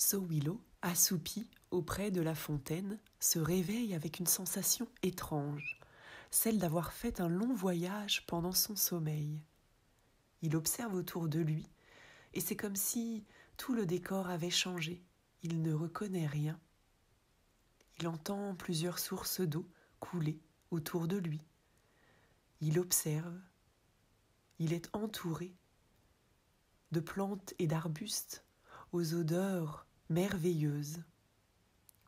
Sowilo, assoupi auprès de la fontaine, se réveille avec une sensation étrange, celle d'avoir fait un long voyage pendant son sommeil. Il observe autour de lui, et c'est comme si tout le décor avait changé. Il ne reconnaît rien. Il entend plusieurs sources d'eau couler autour de lui. Il observe. Il est entouré de plantes et d'arbustes aux odeurs merveilleuses,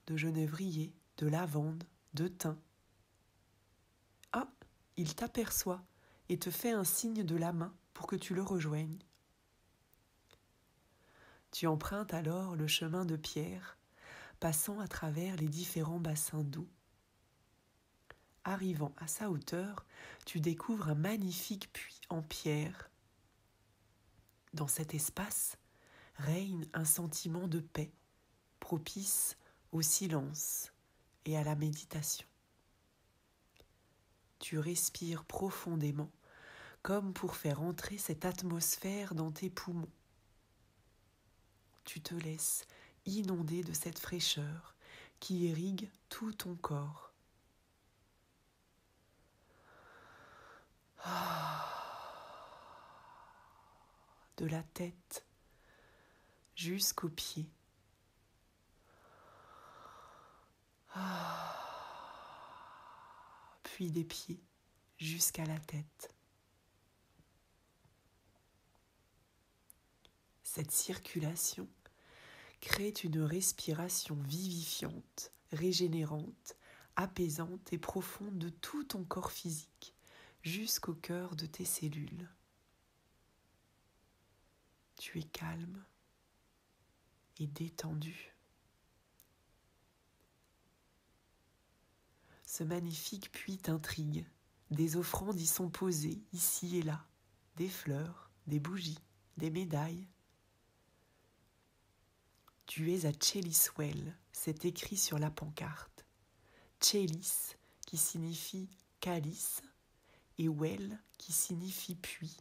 de genévrier, de lavande, de thym. Ah, il t'aperçoit et te fait un signe de la main pour que tu le rejoignes. Tu empruntes alors le chemin de pierre, passant à travers les différents bassins d'eau. Arrivant à sa hauteur, tu découvres un magnifique puits en pierre. Dans cet espace règne un sentiment de paix, propice au silence et à la méditation. Tu respires profondément, comme pour faire entrer cette atmosphère dans tes poumons. Tu te laisses inonder de cette fraîcheur qui irrigue tout ton corps. De la tête jusqu'aux pieds. Puis des pieds jusqu'à la tête. Cette circulation crée une respiration vivifiante, régénérante, apaisante et profonde de tout ton corps physique, jusqu'au cœur de tes cellules. Tu es calme et détendu. Ce magnifique puits t'intrigue. Des offrandes y sont posées, ici et là. Des fleurs, des bougies, des médailles. Tu es à Cheliswell, c'est écrit sur la pancarte. Chelis, qui signifie calice, et well, qui signifie puits,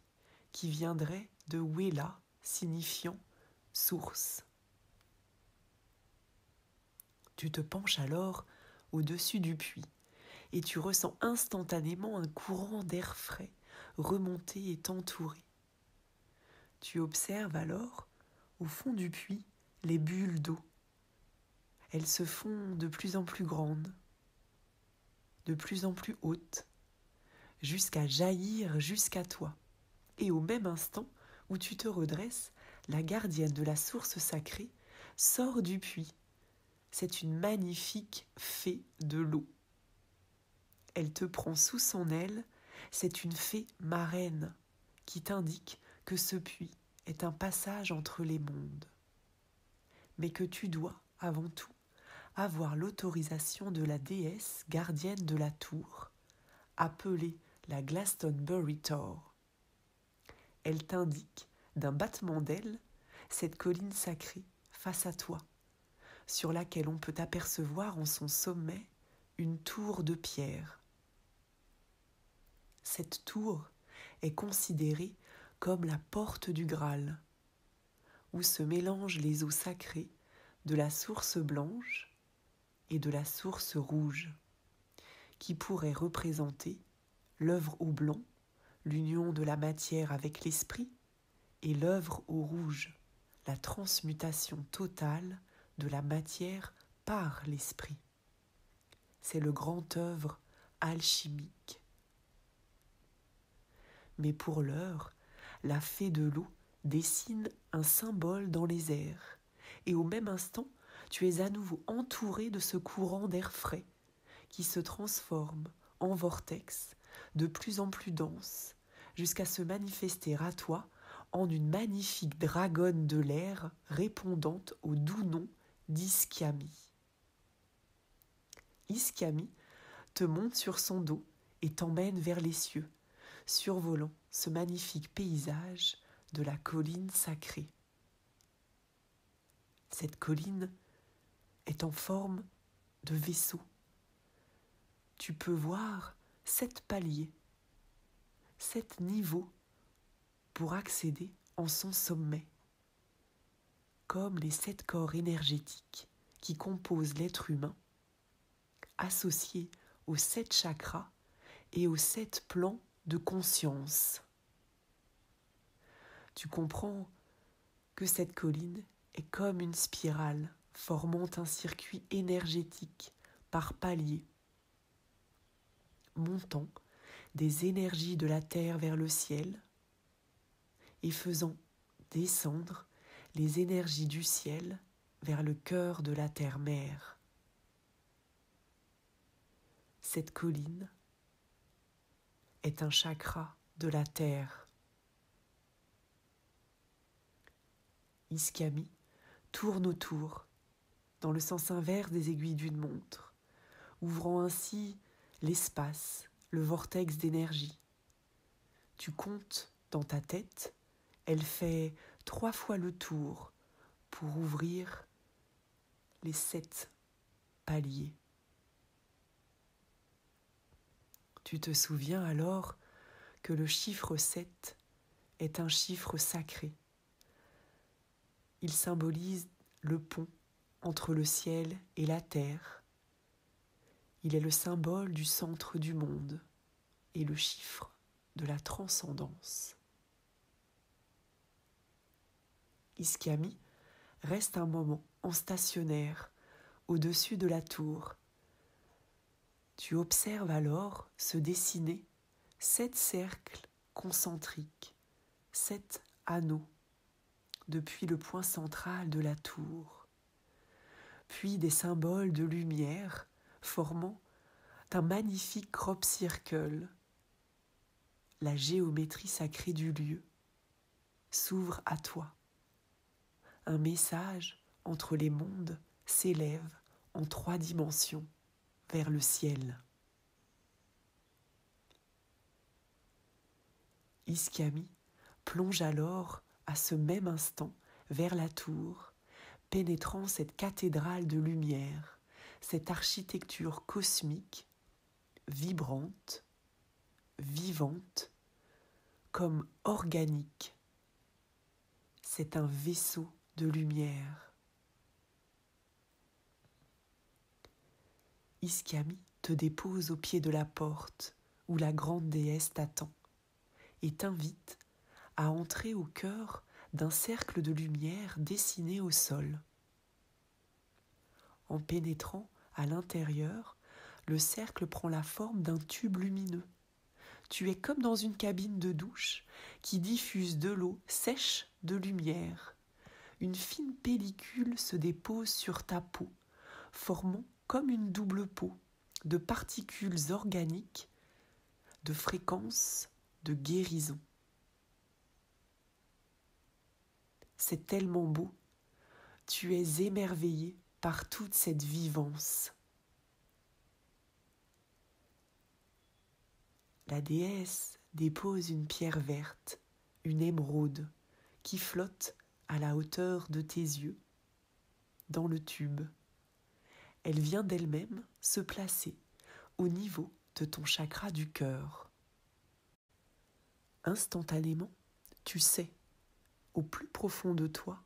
qui viendrait de wella, signifiant source. Tu te penches alors au-dessus du puits et tu ressens instantanément un courant d'air frais remonter et t'entourer. Tu observes alors, au fond du puits, les bulles d'eau. Elles se font de plus en plus grandes, de plus en plus hautes, jusqu'à jaillir jusqu'à toi. Et au même instant où tu te redresses, la gardienne de la source sacrée sort du puits. C'est une magnifique fée de l'eau. Elle te prend sous son aile, c'est une fée marraine qui t'indique que ce puits est un passage entre les mondes. Mais que tu dois, avant tout, avoir l'autorisation de la déesse gardienne de la tour, appelée la Glastonbury Tor. Elle t'indique, d'un battement d'ailes, cette colline sacrée face à toi, sur laquelle on peut apercevoir en son sommet une tour de pierre. Cette tour est considérée comme la porte du Graal, où se mélangent les eaux sacrées de la source blanche et de la source rouge, qui pourrait représenter l'œuvre au blanc, l'union de la matière avec l'esprit, et l'œuvre au rouge, la transmutation totale de la matière par l'esprit. C'est le grand œuvre alchimique. Mais pour l'heure, la fée de l'eau dessine un symbole dans les airs, et au même instant, tu es à nouveau entouré de ce courant d'air frais qui se transforme en vortex de plus en plus dense, jusqu'à se manifester à toi en une magnifique dragonne de l'air répondante au doux nom d'Iskiami. Iskiami te monte sur son dos et t'emmène vers les cieux, survolant ce magnifique paysage de la colline sacrée. Cette colline est en forme de vaisseau. Tu peux voir 7 paliers, 7 niveaux pour accéder en son sommet. comme les 7 corps énergétiques qui composent l'être humain, associés aux 7 chakras et aux 7 plans de conscience. Tu comprends que cette colline est comme une spirale formant un circuit énergétique par paliers, montant des énergies de la terre vers le ciel et faisant descendre les énergies du ciel vers le cœur de la terre-mère. Cette colline est un chakra de la terre. Iskami tourne autour, dans le sens inverse des aiguilles d'une montre, ouvrant ainsi l'espace, le vortex d'énergie. Tu comptes dans ta tête, elle fait 3 fois le tour pour ouvrir les 7 paliers. Tu te souviens alors que le chiffre 7 est un chiffre sacré. Il symbolise le pont entre le ciel et la terre. Il est le symbole du centre du monde et le chiffre de la transcendance. Iskami reste un moment en stationnaire au-dessus de la tour. Tu observes alors se dessiner 7 cercles concentriques, 7 anneaux depuis le point central de la tour, puis des symboles de lumière formant un magnifique crop circle. La géométrie sacrée du lieu s'ouvre à toi. Un message entre les mondes s'élève en 3 dimensions vers le ciel. Iskami plonge alors à ce même instant vers la tour, pénétrant cette cathédrale de lumière, cette architecture cosmique, vibrante, vivante, comme organique. C'est un vaisseau de lumière. Iskami te dépose au pied de la porte où la grande déesse t'attend et t'invite à entrer au cœur d'un cercle de lumière dessiné au sol. En pénétrant à l'intérieur, le cercle prend la forme d'un tube lumineux. Tu es comme dans une cabine de douche qui diffuse de l'eau sèche de lumière. Une fine pellicule se dépose sur ta peau, formant comme une double peau de particules organiques, de fréquences, de guérison. C'est tellement beau, tu es émerveillé par toute cette vivance. La déesse dépose une pierre verte, une émeraude, qui flotte à la hauteur de tes yeux, dans le tube. Elle vient d'elle-même se placer au niveau de ton chakra du cœur. Instantanément, tu sais, au plus profond de toi,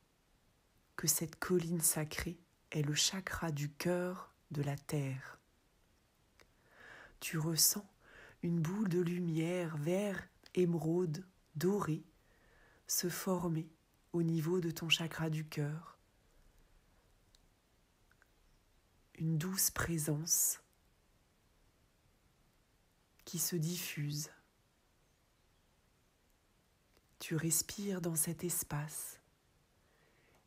que cette colline sacrée est le chakra du cœur de la terre. Tu ressens une boule de lumière vert, émeraude, dorée, se former au niveau de ton chakra du cœur. Une douce présence qui se diffuse. Tu respires dans cet espace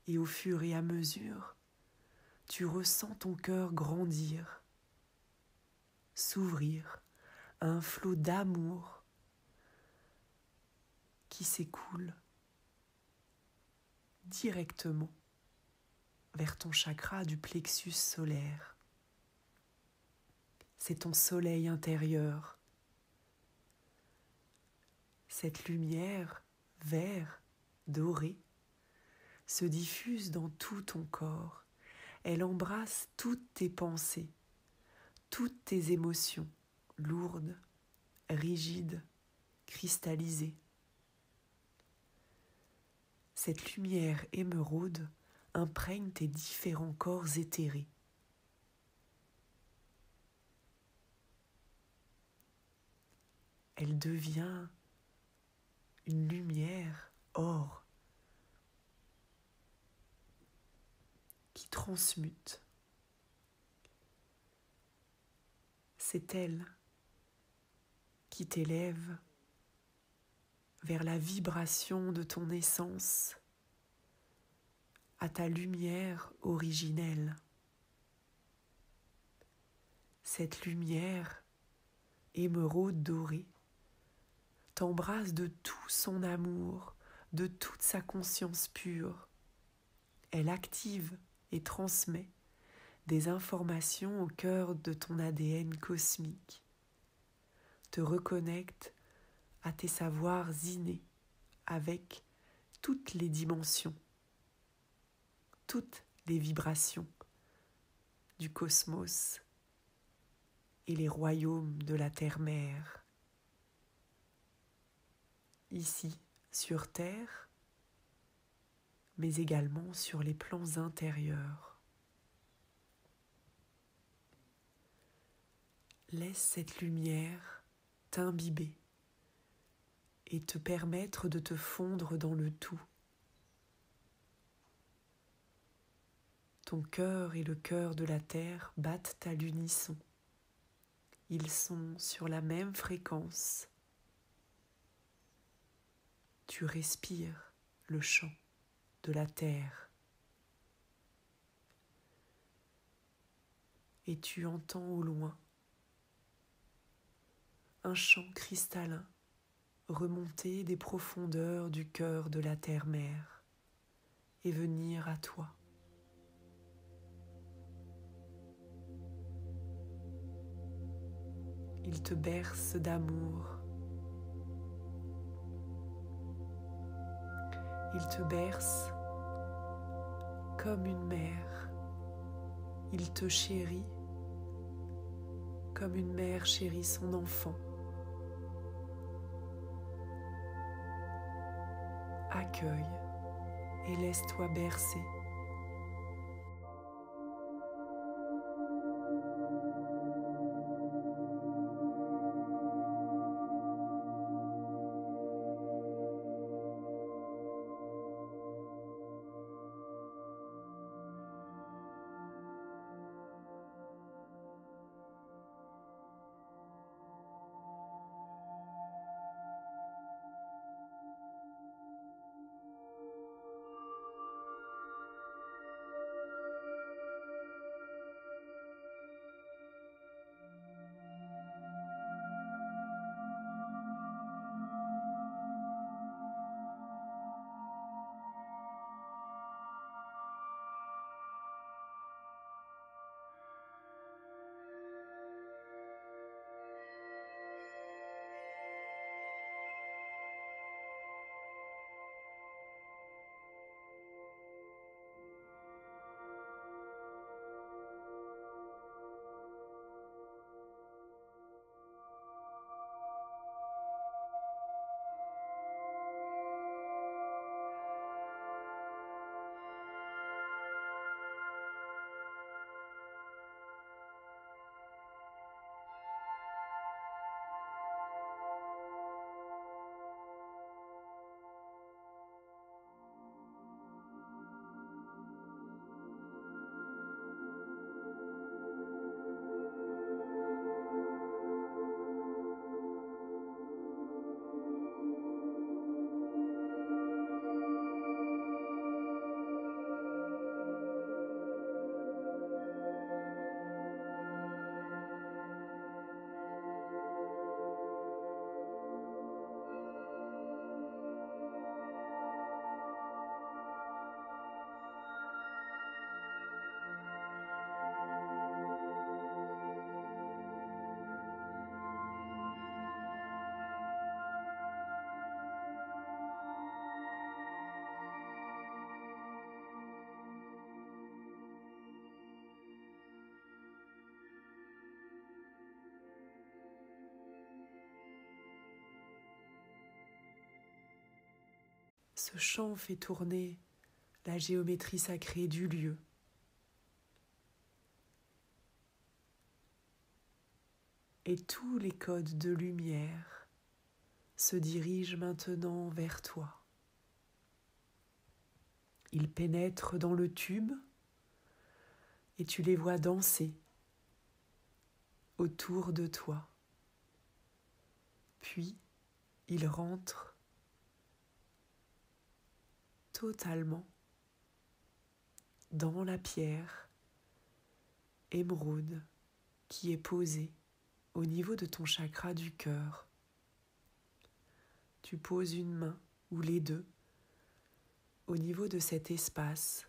et au fur et à mesure, tu ressens ton cœur grandir, s'ouvrir à un flot d'amour qui s'écoule directement vers ton chakra du plexus solaire. C'est ton soleil intérieur. Cette lumière vert, dorée, se diffuse dans tout ton corps. Elle embrasse toutes tes pensées, toutes tes émotions, lourdes, rigides, cristallisées. Cette lumière émeraude imprègne tes différents corps éthérés. Elle devient une lumière or qui transmute. C'est elle qui t'élève vers la vibration de ton essence, à ta lumière originelle. Cette lumière émeraude dorée t'embrasse de tout son amour, de toute sa conscience pure. Elle active et transmet des informations au cœur de ton ADN cosmique, te reconnecte à tes savoirs innés avec toutes les dimensions, toutes les vibrations du cosmos et les royaumes de la terre-mère. Ici, sur Terre, mais également sur les plans intérieurs. Laisse cette lumière t'imbiber et te permettre de te fondre dans le tout. Ton cœur et le cœur de la terre battent à l'unisson. Ils sont sur la même fréquence. Tu respires le chant de la terre et tu entends au loin un chant cristallin remonter des profondeurs du cœur de la terre-mère et venir à toi. Il te berce d'amour. Il te berce comme une mère. Il te chérit comme une mère chérit son enfant. Accueille et laisse-toi bercer. Ce chant fait tourner la géométrie sacrée du lieu. Et tous les codes de lumière se dirigent maintenant vers toi. Ils pénètrent dans le tube et tu les vois danser autour de toi. Puis, ils rentrent totalement dans la pierre émeraude qui est posée au niveau de ton chakra du cœur. Tu poses une main ou les deux au niveau de cet espace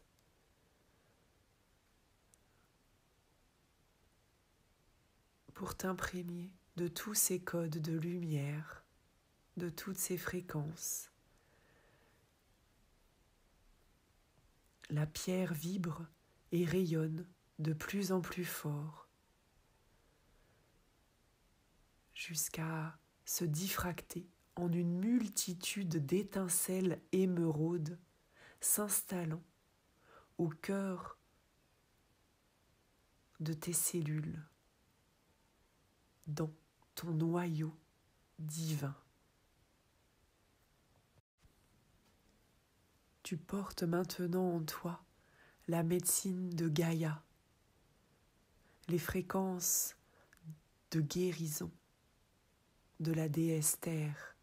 pour t'imprégner de tous ces codes de lumière, de toutes ces fréquences. La pierre vibre et rayonne de plus en plus fort jusqu'à se diffracter en une multitude d'étincelles émeraudes s'installant au cœur de tes cellules, dans ton noyau divin. Tu portes maintenant en toi la médecine de Gaïa, les fréquences de guérison de la déesse Terre.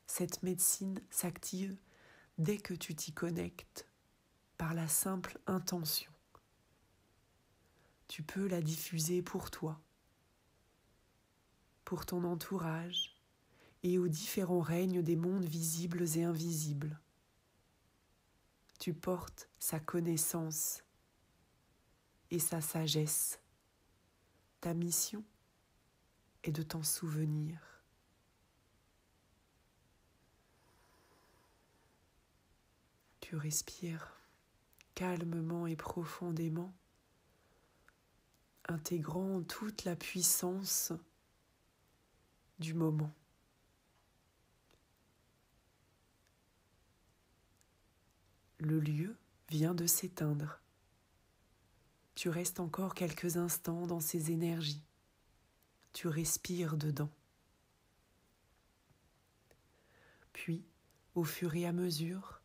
Cette médecine s'active dès que tu t'y connectes par la simple intention. Tu peux la diffuser pour toi, pour ton entourage et aux différents règnes des mondes visibles et invisibles. Tu portes sa connaissance et sa sagesse. Ta mission est de t'en souvenir. Tu respires calmement et profondément, intégrant toute la puissance du moment. Le lieu vient de s'éteindre. Tu restes encore quelques instants dans ces énergies. Tu respires dedans. Puis, au fur et à mesure,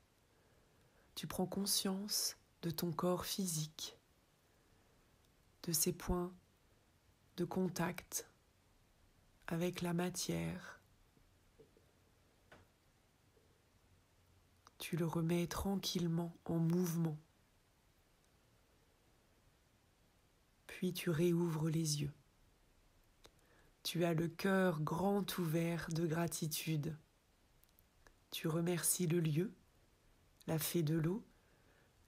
tu prends conscience de ton corps physique, de ses points de contact avec la matière. Tu le remets tranquillement en mouvement. Puis tu réouvres les yeux. Tu as le cœur grand ouvert de gratitude. Tu remercies le lieu, la fée de l'eau,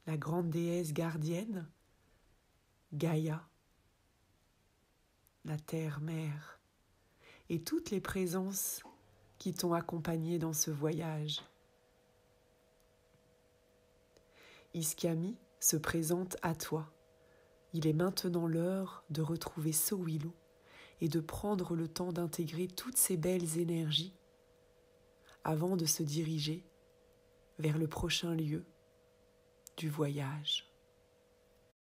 la grande déesse gardienne, Gaïa, la terre-mère, et toutes les présences qui t'ont accompagné dans ce voyage. Iskami se présente à toi. Il est maintenant l'heure de retrouver Sowilo et de prendre le temps d'intégrer toutes ces belles énergies avant de se diriger vers le prochain lieu du voyage.